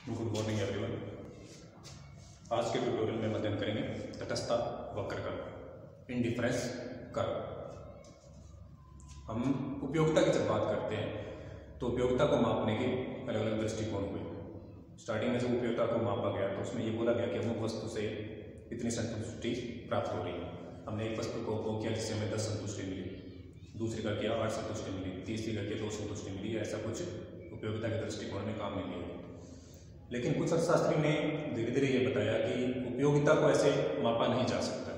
Good morning everyone. आज के tutorial में अध्ययन करेंगे तटस्थ वक्र का इंडिफरेंस कर्व। हम उपयोगिता की जब बात करते हैं तो उपयोगिता को मापने के अलग अलग दृष्टिकोण हुए। स्टार्टिंग में जब उपयोगिता को मापा गया तो उसमें ये बोला गया कि अमुक वस्तु से इतनी संतुष्टि प्राप्त हो रही है। हमने एक वस्तु को उपयोग किया जिससे हमें 10 संतुष्टि मिली, दूसरी का किया 8 संतुष्टि मिली, तीसरी का किया 2 संतुष्टि मिली। ऐसा कुछ उपयोगिता के दृष्टिकोण में काम नहीं लिया। लेकिन कुछ अर्थशास्त्री ने धीरे धीरे ये बताया कि उपयोगिता को ऐसे मापा नहीं जा सकता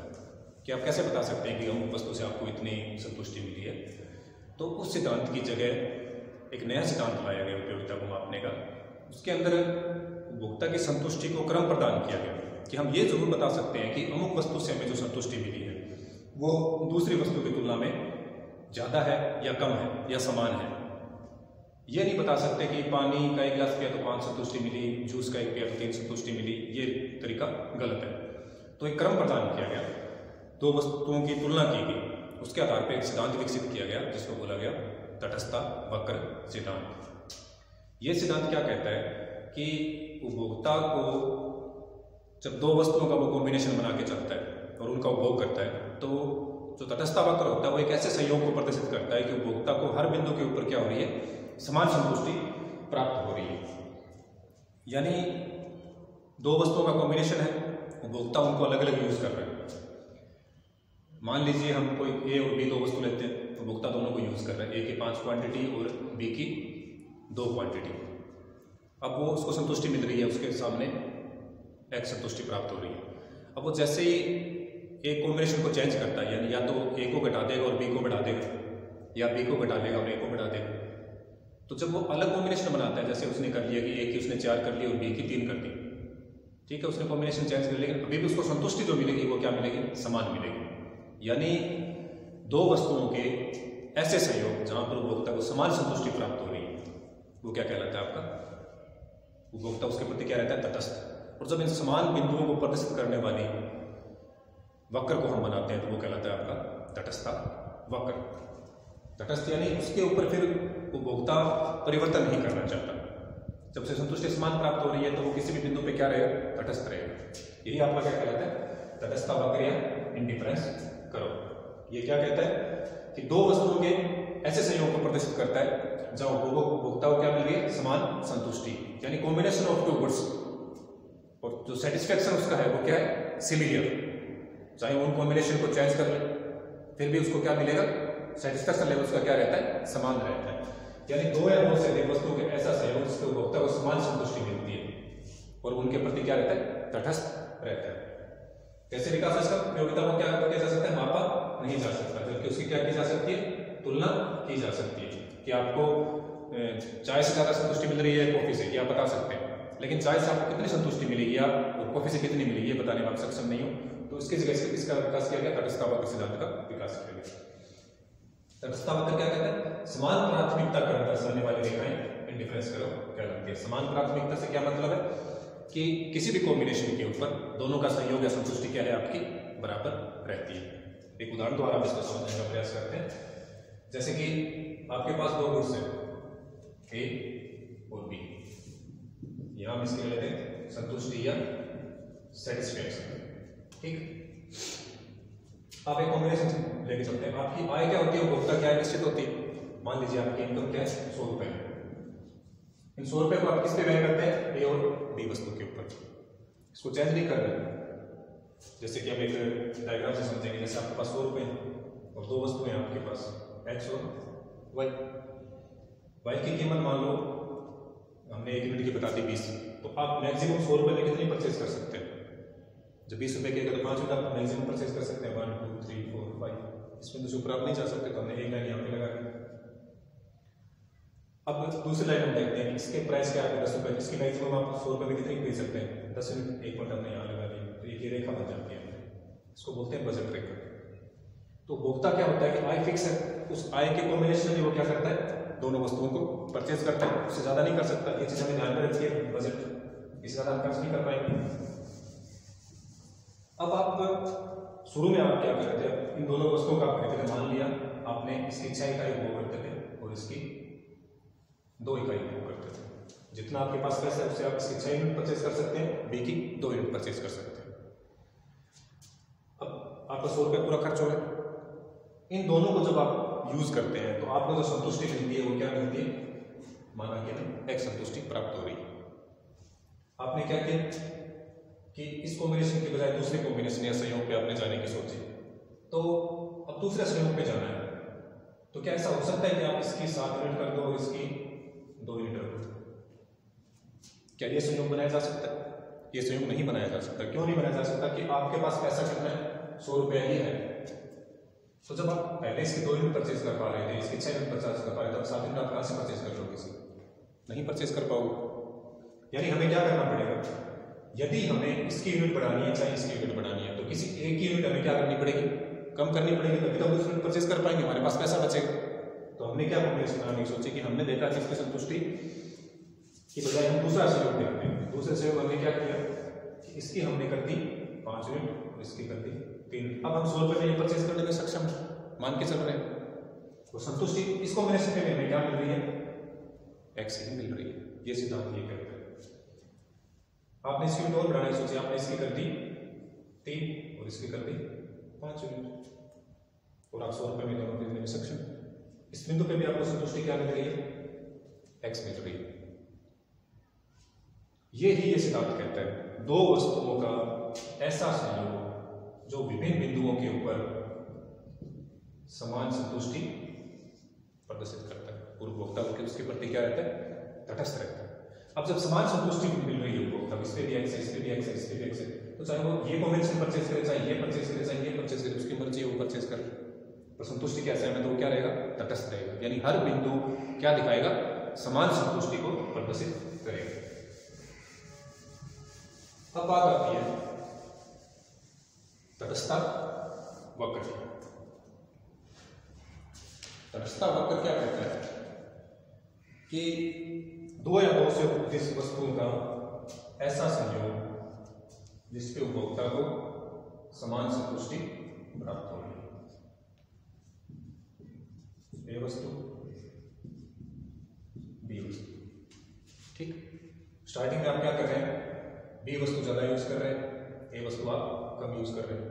कि आप कैसे बता सकते हैं कि अमुक वस्तु से आपको इतनी संतुष्टि मिली है। तो उस सिद्धांत की जगह एक नया सिद्धांत लाया गया उपयोगिता को मापने का। उसके अंदर उपभोक्ता की संतुष्टि को क्रम प्रदान किया गया कि हम ये जरूर बता सकते हैं कि अमुक वस्तु से हमें जो संतुष्टि मिली है वो दूसरी वस्तु की तुलना में ज़्यादा है या कम है या समान है। ये नहीं बता सकते कि पानी का एक गिलास पिया तो 5 संतुष्टि मिली, जूस का एक पिया तो 3 संतुष्टि मिली। ये तरीका गलत है। तो एक क्रम प्रदान किया गया, 2 वस्तुओं की तुलना की गई, उसके आधार पर एक सिद्धांत विकसित किया गया जिसको बोला गया तटस्थ वक्र सिद्धांत। ये सिद्धांत क्या कहता है कि उपभोक्ता को जब 2 वस्तुओं का वो कॉम्बिनेशन बना के चलता है और उनका उपभोग करता है तो जो तटस्थ वक्र होता है वो एक ऐसे संयोग को प्रदर्शित करता है कि उपभोक्ता को हर बिंदु के ऊपर क्या हो रही है, समान संतुष्टि प्राप्त हो रही है। यानी 2 वस्तुओं का कॉम्बिनेशन है, उपभोक्ता उनको अलग अलग यूज कर रहे हैं। मान लीजिए हम कोई ए और बी 2 वस्तु लेते हैं, उपभोक्ता दोनों को यूज कर रहे हैं, ए की 5 क्वांटिटी और बी की 2 क्वांटिटी। अब वो उसको संतुष्टि मिल रही है, उसके सामने एक संतुष्टि प्राप्त हो रही है। अब वो जैसे ही एक कॉम्बिनेशन को चेंज करता है, यानी या तो ए को घटा देगा और बी को बढ़ा देगा, या बी को घटा देगा और ए को बढ़ा देगा। तो जब वो अलग कॉम्बिनेशन बनाता है, जैसे उसने कर लिया कि ए की उसने 4 कर ली और बी की 3 कर दी, ठीक है, उसने कॉम्बिनेशन चेंज कर लिया, अभी भी उसको संतुष्टि जो मिलेगी वो क्या मिलेगी, समान मिलेगी। यानी 2 वस्तुओं के ऐसे सहयोग जहां पर उपभोक्ता को समान संतुष्टि प्राप्त हो रही है वो क्या कहलाता है आपका, उपभोक्ता उसके प्रति क्या रहता है, तटस्थ। और जब इन समान बिंदुओं को प्रदर्शित करने वाली वक्र को हम बनाते हैं तो वो कहलाता है आपका तटस्थ वक्र। तटस्थ यानी उसके ऊपर फिर उपभोक्ता परिवर्तन नहीं करना चाहता। जब से संतुष्टि समान प्राप्त हो रही है तो वो किसी भी बिंदु पे क्या रहेगा, तटस्थ रहेगा। यही आपका क्या कहलाता है, तटस्थ वक्र या इंडिफरेंस कर्व। ये क्या कहता है कि 2 वस्तुओं के ऐसे संयोग को प्रदर्शित करता है जहां उपभोक्ता को क्या मिल रही है, समान संतुष्टि, यानी कॉम्बिनेशन ऑफ 2 गुड्स। और जो सेटिस्फेक्शन उसका है वो क्या है, सिमिलर। चाहे वो उन कॉम्बिनेशन को चेंज कर ले फिर भी उसको क्या मिलेगा, सेटिस्फेक्शन लेवल उसका क्या रहता है, समान रहता है। यानी 2 या 2 से अधिक वस्तुओं के ऐसा सहयोग जिसके उपभोक्ता को समान संतुष्टि मिलती है और उनके प्रति क्या रहता है, तटस्थ रहता है। कैसे विकास है इसका, उपयोगिता को क्या किया जा सकता है, मापा नहीं जा सकता, जबकि उसकी क्या की जा सकती है, तुलना की जा सकती है। कि आपको चाय से ज़्यादा संतुष्टि मिल रही है कॉफी से, ये आप बता सकते हैं, लेकिन चाय से आपको कितनी संतुष्टि मिलेगी या कॉफी से कितनी मिलेगी ये बताने में आप सक्षम नहीं हो। तो इसकी जगह से इसका विकास किया गया, तटस्थ वक्र सिद्धांत का विकास किया गया। तटस्थ वक्र क्या कहता है, समान प्राथमिकता क्रम दर्शाने वाली रेखाएं इंडिफरेंस कर्व कहलाती है। समान प्राथमिकता से क्या मतलब है कि किसी भी कॉम्बिनेशन के ऊपर दोनों का संयोग या संतुष्टि क्या है, आपकी बराबर रहती है। एक उदाहरण द्वारा आप इसको समझने का प्रयास करते हैं। जैसे कि आपके पास 2 गुड्स हैं, ए और बी। यहां हम इसके लेते हैं संतुष्टि या सेटिस्फेक्शन, ठीक। आप एक कॉम्बिनेशन लेके चलते हैं, आपकी आय क्या होती है, उपभोक्ता क्या निश्चित होती है। मान लीजिए आपकी इनकम क्या है, 100 रुपए। इन 100 रुपए को आप किस पे व्यय करते हैं, ए और बी वस्तु के ऊपर। इसको चेंज नहीं कर रहे। जैसे कि हम एक डायग्राम से समझेंगे, जैसे आपके पास 100 रुपए हैं और 2 वस्तुएं हैं आपके पास, एक्स और वाई। वाई की कीमत मान लो हमने 1 यूनिट की बता दी 20, तो आप मैक्सिमम 100 रुपए में कितनी परचेज कर सकते हैं। जब 20 रुपए के तो 5 यूनिट आप मैक्सिमम परचेज कर सकते हैं, 1 2 3 4 5। इसमें तो ऊपर आप नहीं जा सकते, तो हमने एक लाइन यहाँ पे लगा दी। अब दूसरी लाइन हम देखते हैं, इसके प्राइस क्या है, 10 रुपए। इसकी मैक्सिमम आप 100 रुपए में कितनी खरीद सकते हैं, 10 यूनिट। 1 मिनट हमने यहाँ लगा दी, तो एक ही रेखा बन जाती है, इसको बोलते हैं बजट रेखा। तो उपभोक्ता क्या होता है कि आय फिक्स है, उस आय के कॉम्बिनेशन में वो क्या करता है, दोनों वस्तुओं को परचेज करता है, उससे ज्यादा नहीं कर सकता। ये चीज हमें ध्यान में रखिए, बजट, इससे ज्यादा हम खर्च नहीं कर पाएंगे। अब आप शुरू में आप क्या कर रहे थे, इन दोनों वस्तुओं का खरीद मान लिया आपने, इसकी 6 इकाई उपभोग करते थे और इसकी 2 इकाई उपभोग करते थे। जितना आपके पास पैसा है उससे आप इसके 6 यूनिट परचेज कर सकते हैं, बी की 2 यूनिट परचेज कर सकते हैं। अब आपका 100 रुपये पूरा खर्च हो रहा है। इन दोनों को जब आप यूज करते हैं तो आपको जो संतुष्टि मिलती है वो क्या मिलती है, माना कि ना एक संतुष्टि प्राप्त हो रही है। आपने क्या किया कि इस कॉम्बिनेशन के बजाय दूसरे कॉम्बिनेशन या संयोग पे आपने जाने की सोची, तो अब दूसरे संयोग पे जाना है, तो क्या ऐसा हो सकता है कि आप इसकी 7 यूनिट कर दो और इसकी 2 यूनिट रख दो? क्या ये संयोग बनाया जा सकता है? ये संयोग नहीं बनाया जा सकता। क्यों नहीं बनाया जा सकता? कि आपके पास पैसा कितना है, 100 रुपया ही है। तो जब आप पहले इसकी 2 यूनिट परचेज कर पा रहे थे, इसकी 6 यूनिट परचेज कर पा रहे थे, तब 7 यूनिट आप कहां से परचेज कर लोगे? इसकी नहीं परचेज कर पाओगे। यानी हमें क्या करना पड़ेगा, यदि हमें इसकी यूनिट बढ़ानी है चाहे इसकी यूनिट बढ़ानी है, तो किसी एक की यूनिट हमें क्या करनी पड़ेगी, कम करनी पड़ेगी, तभी तो हम दूसरी यूनिट परचेज कर पाएंगे, हमारे पास पैसा बचेगा। तो हमने क्या कॉम्बिनेशन बनाने की सोची कि हमने देखा कि इसकी संतुष्टि की बजाय हम दूसरा संयोग देखते हैं। दूसरे संयोग हमने क्या किया कि इसकी हमने कर दी 5 यूनिट और इसकी कर दी 3। अब हम 100 रुपये में ये परचेज करने में सक्षम मान के चल रहे हैं। तो संतुष्टि इस कॉम्बिनेशन में हमें क्या मिल रही है, एक्स ही मिल रही है। ये सिद्धांत ये कहता है। आपने इसकी यूनिट और बढ़ाने की सोची, आपने इसकी कर दी 3 और इसकी कर दी 5 यूनिट, और आप 100 रुपये में दोनों खरीदने में सक्षम। इस बिंदु पे भी आपको संतुष्टि क्या मिल रही है, एक्स मिल रही है। ये ही ये सिद्धांत कहता है, दो वस्तुओं का ऐसा संयोग जो विभिन्न बिंदुओं के ऊपर समान संतुष्टि प्रदर्शित करता है। उपभोक्ता को उसके प्रति क्या रहता है, तटस्थ रहता है। अब जब समान संतुष्टि मिल रही है उपभोक्ता, इस पे भी एक्स है, इस पे भी एक्स है, इस पे भी एक्स है, तो चाहे वो ये कॉम्बिनेशन परचेज करे, चाहे ये परचेज करे, चाहे ये परचेज करे, उसकी मर्जी है वो परचेज करे, तो संतुष्टि क्या है, तो वो क्या रहेगा, तटस्थ रहेगा। यानी हर बिंदु क्या दिखाएगा, समान संतुष्टि को प्रदर्शित करेगा। अब बात आती है तटस्थता वक्र की। तटस्थता वक्र क्या कहता है कि दो या दो से अधिक वस्तुओं का ऐसा संयोग जिसपे उपभोक्ता को समान संतुष्टि प्राप्त हो रही है। ए वस्तु बी वस्तु, ठीक। स्टार्टिंग में आप क्या कर रहे हैं, बी वस्तु ज्यादा यूज कर रहे हैं, ए वस्तु आप कम यूज कर रहे हैं।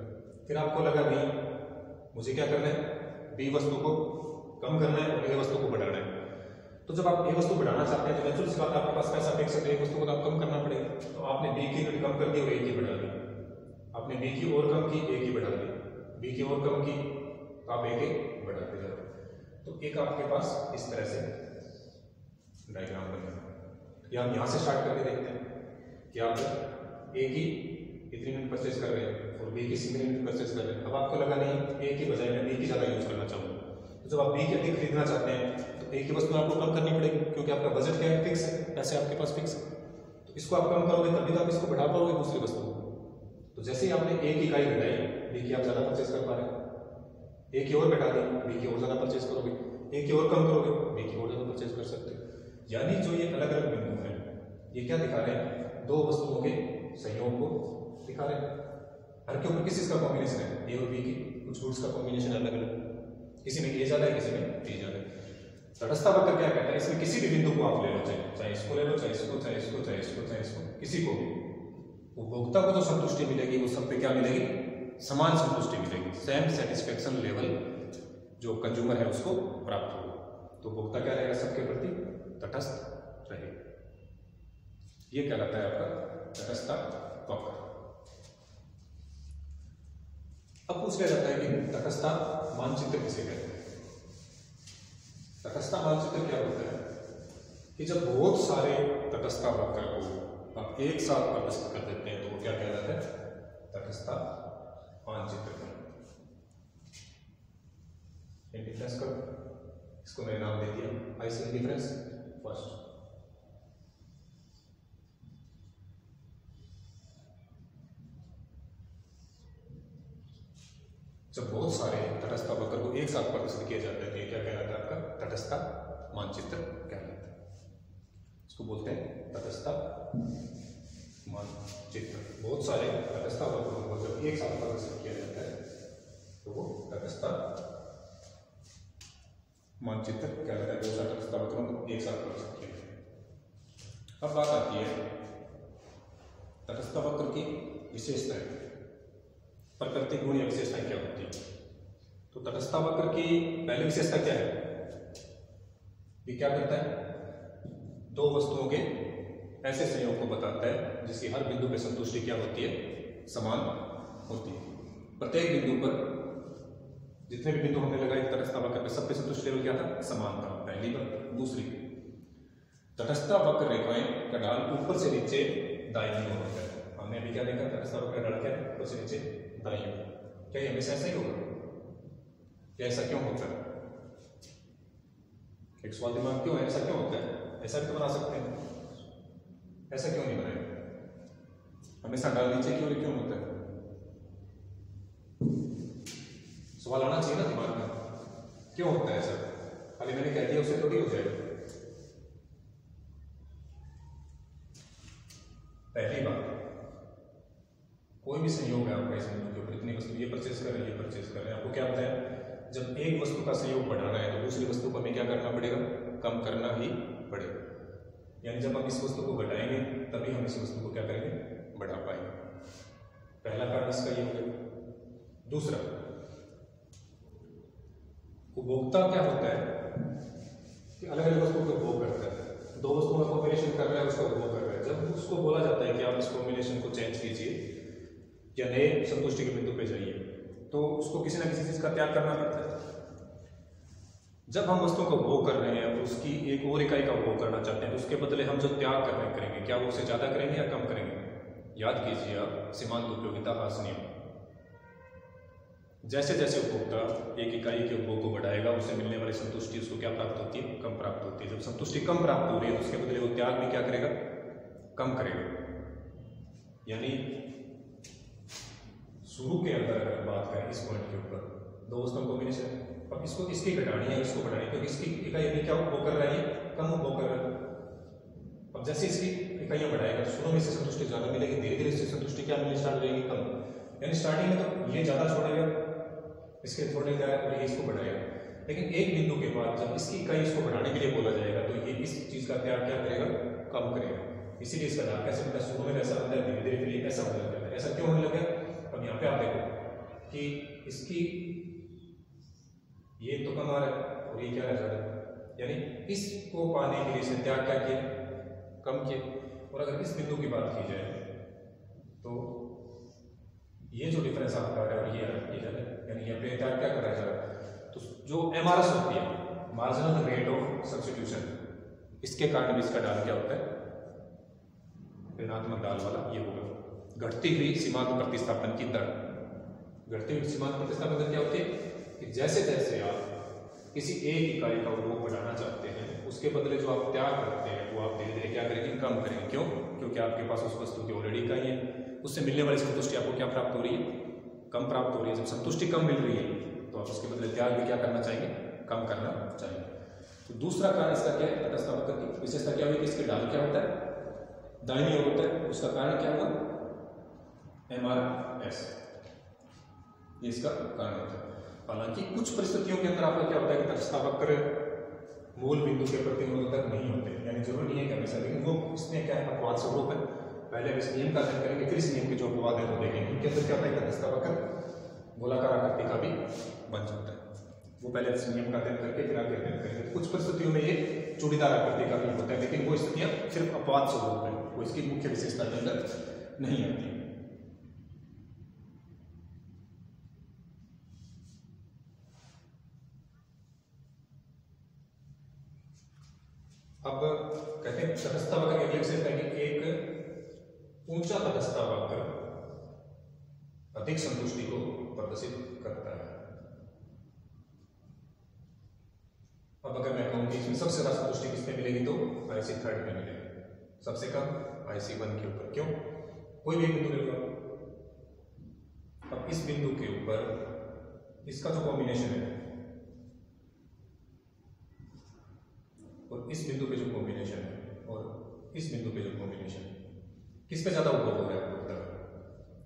फिर आपको लगा नहीं, मुझे क्या करना है, बी वस्तु को कम करना है और ए वस्तु को बढ़ाना है। तो जब आप ए वस्तु बढ़ाना चाहते हैं तो नेचुरल सी बात आपके पास पैसा फिक्स है, तो ए वस्तु को तो आप कम करना पड़ेगा। तो आपने बी की यूनिट कम कर दी और ए की बढ़ा दी, आपने बी की और कम की, ए की बढ़ा दी, बी की और कम की, तो आप ए की बढ़ाते जाओ। तो एक आपके पास इस तरह से डायग्राम बनेगा। या हम यहाँ से स्टार्ट करके देखते हैं कि आप ए की इतनी यूनिट परचेज कर रहे हैं और बी की सिंगल यूनिट परचेज कर रहे हैं। अब आपको लगा नहीं, ए की बजाय मैं बी की ज़्यादा यूज करना चाहूँगा। तो जब आप बी की अधिक खरीदना चाहते हैं तो ए की वस्तु आपको कम करनी पड़ेगी, क्योंकि आपका बजट क्या है, फिक्स है, पैसे आपके पास फिक्स है। तो इसको आप कम करोगे तभी तो आप इसको बढ़ा पाओगे दूसरी वस्तु को। तो जैसे ही आपने ए की इकाई घटाई, बी की आप ज़्यादा परचेज कर पा रहे हैं, ए की और घटा दी, बी की और ज़्यादा परचेज करोगे, ए की और कम करोगे, बी की और ज़्यादा परचेज कर सकते हो। यानी जो ये अलग अलग बिंदु हैं, ये क्या दिखा रहे हैं, दो वस्तुओं के संयोग को दिखा रहे हैं। हर के ऊपर किस चीज का कॉम्बिनेशन है, ए और बी की कुछ गुड्स का कॉम्बिनेशन अलग अलग, किसी में ए ज्यादा है, किसी में बी ज्यादा है। तटस्थता वक्र क्या कहता है, इसमें किसी भी बिंदु को आप ले लो, चाहे इसको ले लो, चाहे इसको, चाहे इसको, चाहे इसको, चाहे इसको, किसी को भी, उपभोक्ता को जो संतुष्टि मिलेगी वो सब पे क्या मिलेगी, समान संतुष्टि मिलेगी। सेम सेटिस्फेक्शन लेवल जो कंज्यूमर है उसको प्राप्त होगा। तो उपभोक्ता क्या रहेगा, सबके प्रति तटस्थ रहेगा। ये कहलाता है आपका तटस्थता वक्र। अब पूछ लिया जाता है कि तटस्थता मानचित्र किसे कहते हैं। तटस्थता मानचित्र क्या होता है कि जब बहुत सारे तटस्थता वक्र को आप एक साथ प्रदर्शित कर देते हैं तो वो क्या कहलाता है, तटस्थता मानचित्र। डिफरेंस करो, इसको मैंने नाम दे दिया आइसोसेलेस डिफरेंस फर्स्ट। जब बहुत सारे तटस्थता वक्र को एक साथ प्रदर्शित किया जाता है तो ये क्या कहलाता है, आपका तटस्थता मानचित्र कहलाता है। इसको बोलते हैं तटस्थता मानचित्र। बहुत सारे तटस्थता वक्रों को जब एक साथ प्रदर्शित किया जाता है तो वो तटस्थता मानचित्र कहलाता है। बहुत सारे तटस्थता वक्रों को एक साथ प्रदर्शित किया जाता है। अब बात आती है तटस्थ वक्र की विशेषताएं, प्राकृतिक गुण या विशेषताएं क्या होती है। तो तटस्थ वक्र की पहली विशेषता क्या है, ये क्या करता है, दो वस्तुओं के ऐसे संयोग को बताता है जिसकी हर बिंदु पे संतुष्टि क्या होती है, समान होती है। प्रत्येक बिंदु पर जितने भी बिंदु हमने लगाए तटस्थ वक्र पे, सब पे संतुष्टि लेवल क्या था, समान था, पहली बात। दूसरी, तटस्थ वक्र रेखाएं का ढाल ऊपर से नीचे दाईं ओर होता है। हमने अभी क्या देखा, तटस्थ वक्र ढाल क्या है, ऊपर से नीचे दाईं ओर। क्या ये हमेशा ऐसा ही होगा, क्या ऐसा क्यों होता है, एक सवाल दिमाग क्यों है, ऐसा क्यों होता है, ऐसा भी तो बना सकते हैं, ऐसा क्यों नहीं बनाएगा, हमेशा ढाल नीचे की ओर क्यों होता है, सवाल आना चाहिए ना दिमाग में, क्यों होता है ऐसा, खाली मैंने कह दिया उससे थोड़ी हो जाएगा। पहली बात, कोई भी संयोग है आपका इस बिंदु के ऊपर, इतनी वस्तु ये परचेज कर रहे हैं, ये परचेज कर रहे हैं, आपको क्या बताया, जब एक वस्तु का संयोग बढ़ाना है तो दूसरी वस्तु को हमें क्या करना पड़ेगा, कम करना ही पड़ेगा। यानी जब हम इस वस्तु को घटाएंगे तभी हम इस वस्तु को क्या करेंगे, बढ़ा पाएंगे। पहला कारण इसका ये हो गया। दूसरा, उपभोक्ता क्या होता है कि अलग अलग वस्तुओं का उपभोग करता है, दो वस्तुओं का कॉम्बिनेशन कर रहा है, उसका उपभोग कर रहा है। जब उसको बोला जाता है कि आप इस कॉम्बिनेशन को चेंज कीजिए या नए संतुष्टि के बिंदु पे जाइए, तो उसको किसी ना किसी चीज का त्याग करना पड़ता है। जब हम वस्तुओं का उपभोग कर रहे हैं, उसकी एक और इकाई का उपभोग करना चाहते हैं, तो उसके बदले हम जो त्याग करेंगे, क्या वो उसे ज्यादा करेंगे या कम करेंगे। याद कीजिए आप सीमांत उपयोगिता हास नियम, जैसे जैसे उपभोक्ता एक इकाई के उपभोग को बढ़ाएगा, उसे मिलने वाली संतुष्टि उसको क्या प्राप्त होती है, कम प्राप्त होती है। जब संतुष्टि कम प्राप्त हो रही है तो उसके बदले वो त्याग भी क्या करेगा, कम करेगा। यानी शुरू के अंदर अगर बात करें इस पॉइंट के ऊपर, दो वस्तुओं कॉम्बिनेशन, अब इसको इसकी घटानी है, इसको बढ़ानी है, क्योंकि इसकी इकाई अभी क्या उपभोग कर रहा है, कम उपभोग कर रहा है। अब जैसे इसकी इकाइयां बढ़ाएगा तो शुरू में से संतुष्टि ज्यादा मिलेगी, धीरे धीरे इससे संतुष्टि क्या मिलनी स्टार्ट हो जाएगी, कम। यानी स्टार्टिंग में तो ये ज्यादा छोड़ेगा, इसके थोड़े क्या है, और ये इसको बढ़ाएगा, लेकिन एक बिंदु के बाद जब इसकी इकाई इसको बढ़ाने के लिए बोला जाएगा तो ये इस चीज का त्याग क्या करेगा, कम करेगा। इसीलिए इसका दाग कैसे बनता है, शुरू में ऐसा बनता है, धीरे धीरे फिर ऐसा होने लगता है। ऐसा क्यों होने लगा, अब यहाँ पे आप देखो कि इसकी ये तो कम आ रहा है और ये क्या रह जा रहा है, यानी इसको पाने के लिए इसने त्याग क्या किया, कम किया। और अगर इस बिंदु की बात की जाए तो ये जो डिफरेंस आपका आ रहा है और ये ज़्यादा, यानी यहाँ पे त्याग क्या कर रहा है, तो जो एमआरएस होती है, मार्जिनल रेट ऑफ सब्स्टिट्यूशन, इसके कारण भी इसका ढाल क्या होता है, ऋणात्मक ढाल वाला ये होगा। घटती हुई सीमांत प्रतिस्थापन की दर, घटती हुई सीमांत प्रतिस्थापन दर क्या होती है कि जैसे जैसे आप किसी एक इकाई का उपभोग बढ़ाना चाहते हैं, उसके बदले जो आप त्याग करते हैं वो आप धीरे धीरे क्या करेंगे, कम करेंगे। क्यों, क्योंकि आपके पास उस वस्तु की ऑलरेडी इकाई है, उससे मिलने वाली संतुष्टि आपको क्या प्राप्त हो रही है, कम प्राप्त हो रही है। जब संतुष्टि कम मिल रही है तो आप उसके बदले त्याग भी क्या करना चाहेंगे, कम करना चाहेंगे। तो दूसरा कारण इसका क्या है, तटस्थ वक्र की विशेषता क्या हुई कि इसके ढाल क्या होता है, दाहिनी ओर होता है। उसका कारण क्या हुआ, एमआरएस, ये इसका कारण होता है। हालांकि कुछ परिस्थितियों के अंदर आपका क्या होता है कि तटस्थ वक्र मूल बिंदु के प्रति अनुरोधक नहीं होते, यानी जरूरी नहीं है कि हमेशा, लेकिन वो इसमें क्या है, अपवाद स्वरूप है। पहले हम इस नियम का अध्ययन करेंगे, फिर इस नियम के जो अपवाद है वो देखेंगे। इनके अंदर क्या होता है, तटस्थ वक्र गोलाकार आकृति का भी बन जाता है। वो पहले इस नियम का अध्ययन करके फिर आगे अध्ययन करेंगे। कुछ परिस्थितियों में ये चूड़ीदार आकृति का भी होता है, लेकिन वो स्थितियां सिर्फ अपवाद स्वरूप है, वो इसकी मुख्य विशेषता के अंदर नहीं आती। अब कहते हैं तटस्थ वक्र की अगली विशेषता है कि एक ऊंचा तटस्थ वक्र अधिक संतुष्टि को प्रदर्शित करता है। अब अगर मैं कहूं कि इसमें सबसे ज्यादा संतुष्टि किसमें मिलेगी, तो IC थर्ड में मिलेगी, सबसे कम IC1 के ऊपर। क्यों, कोई भी बिंदु ले लो। अब इस बिंदु के ऊपर इसका जो कॉम्बिनेशन है और इस बिंदु पे जो कॉम्बिनेशन है और इस बिंदु पे जो कॉम्बिनेशन है, किस पे ज्यादा उपभोग हो रहा है,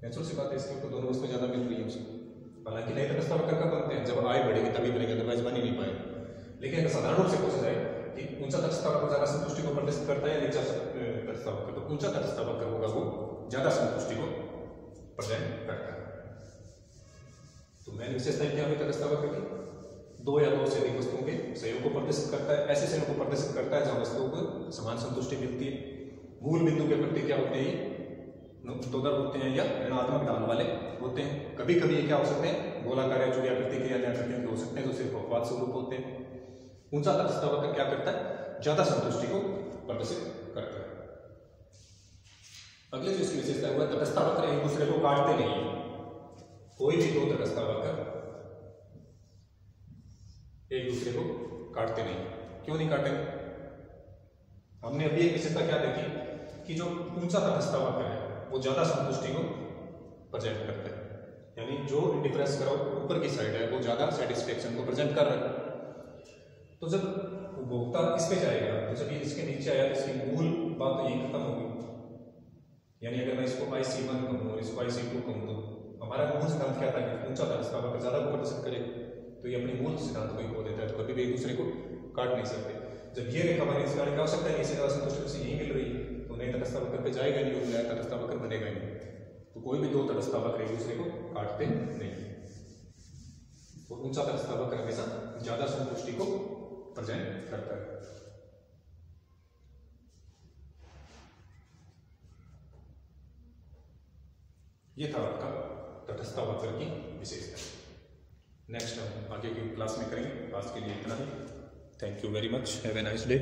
नेचुरल सी बात है, इसके ऊपर दोनों वस्तु ज्यादा मिल रही है उसको। हालांकि नए तटस्थ वक्र कब बनते हैं, जब आय बढ़ेगी तभी बनेगा, अदरवाइज बन ही नहीं पाएगा। लेकिन अगर साधारण रूप से पूछा जाए कि ऊंचा तटस्थ वक्र ज्यादा संतुष्टि को प्रदर्शित करता है या नीचा तटस्थ वक्र, तो ऊंचा तटस्थ वक्र होगा वो ज्यादा संतुष्टि को प्रदान करता है। तो मेन विशेषताएं क्या हुई तटस्थ वक्र की? दो या दो से अधिक वस्तुओं के संयोग को प्रदर्शित करता है, ऐसे संयोग को प्रदर्शित करता है जहां वस्तुओं को समान संतुष्टि मिलती है। मूल बिंदु के प्रति क्या होते हैं? ऊर्ध्वाधर होते हैं या ऋणात्मक ढाल वाले होते हैं। कभी कभी ये क्या हो सकते हैं? गोलाकार या चूड़ियाकृति के या आकृतियों के हो सकते हैं, जो सिर्फ अपवाद स्वरूप होते हैं। ऊंचा तटस्थ वक्र क्या करता है? ज्यादा संतुष्टि को प्रदर्शित करता है। अगले जो इसकी विशेषता है तटस्थ वक्र एक दूसरे को काटते नहीं है। कोई भी दो तटस्थ वक्र एक दूसरे को काटते नहीं। क्यों नहीं काटेंगे? हमने अभी एक विशेषता क्या देखी कि जो ऊंचा तटस्थ वक्र है वो ज्यादा संतुष्टि को प्रेजेंट करता है, यानी जो इंडिफरेंस कर्व ऊपर की साइड है वो ज्यादा सेटिस्फेक्शन को प्रेजेंट कर रहा है। तो जब उपभोक्ता इस पे जाएगा तो जब ये इसके नीचे आया तो इसकी मूल बात तो यही खत्म होगी। यानी अगर मैं इसको IC1 कहूँ और इसको IC2 कहूँ तो हमारा मूल सिद्धांत क्या था कि ऊंचा तटस्थ वक्र ज्यादा को प्रदर्शित करेगा, तो ये अपनी मूल सिद्धांत को खो देता है, तो कभी भी एक दूसरे को काट नहीं सकते। जब ये रेखा बने इसका क्या हो सकता है? इससे ज्यादा संतुष्टि उसे यही मिल रही है, तो नए तटस्थ वक्र पे जाएगा नहीं और नया तटस्थ वक्र बनेगा ही नहीं। तो कोई भी दो तटस्थ वक्र एक दूसरे को काटते नहीं। तो ऊंचा तटस्थ वक्र हमेशा ज्यादा संतुष्टि को प्रेजेंट करता है। ये था आपका तटस्थ वक्र की विशेषता। नेक्स्ट हम आगे की क्लास में करेंगे। आज के लिए इतना ही। Thank you very much. Have a nice day.